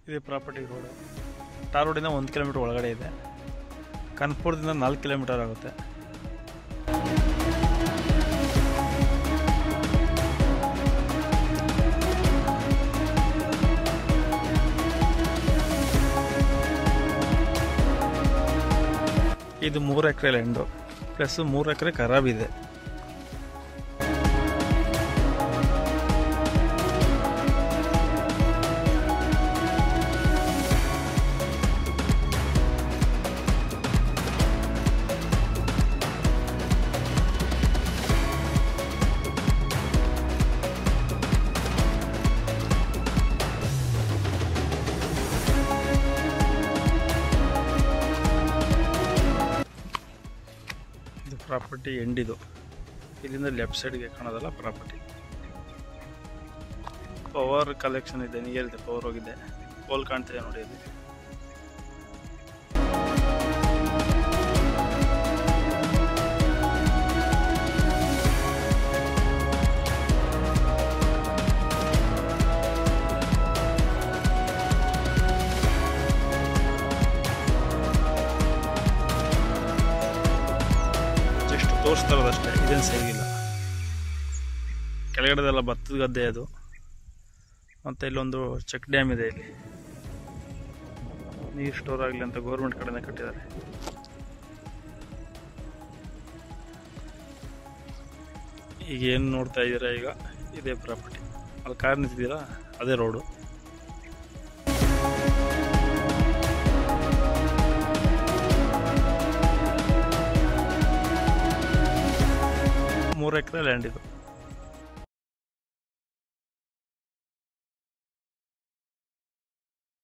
ಇದು property road. ಟಾರ್ ರೋಡಿಂದ 1 kilometre ಒಳಗಡೆ ಇದೆ. ಕನ್ಪುರದಿಂದ 4 ಕಿಲೋಮೀಟರ್ ಆಗುತ್ತೆ. ಇದು 3 ಎಕರೆ ಲ್ಯಾಂಡು ಪ್ಲಸ್ 3 ಎಕರೆ ಖರಾಬ್ ಇದೆ. ಪ್ರಾಪರ್ಟಿ ಎಂಡಿದು. ಇಲ್ಲಿಂದ ಲೆಫ್ಟ್ ಸೈಡ್ಗೆ ಕಾಣೋದಲ್ಲ ಪ್ರಾಪರ್ಟಿ. ಪವರ್ ಕಲೆಕ್ಷನ್ ಇದೆ, ನೀರಿದೆ, ಪವರ್ ಹೋಗಿದೆ. ಪೋಲ್ ಕಾಣ್ತಿದೆ ನೋಡಿ ಅಲ್ಲಿ. ತೋರಿಸ್ತಾರದಷ್ಟೇ, ಇದೇನು ಸರಿಗಿಲ್ಲ. ಕೆಳಗಡೆದೆಲ್ಲ ಭತ್ತದ ಗದ್ದೆ ಅದು. ಮತ್ತು ಇಲ್ಲೊಂದು ಚೆಕ್ ಡ್ಯಾಮ್ ಇದೆ. ಇಲ್ಲಿ ನೀರು ಸ್ಟೋರ್ ಆಗಲಿ ಅಂತ ಗೌರ್ಮೆಂಟ್ ಕಡೆಯಿಂದ ಕಟ್ಟಿದ್ದಾರೆ. ಈಗ ಏನು ನೋಡ್ತಾ ಇದ್ದೀರಾ, ಈಗ ಇದೇ ಪ್ರಾಪರ್ಟಿ. ಅಲ್ಲಿ ಕಾರ್ ನಿಂತಿದ್ದೀರಾ, ಅದೇ ರೋಡು. ಮೂರು ಎಕರೆ ಲ್ಯಾಂಡ್ ಇದು.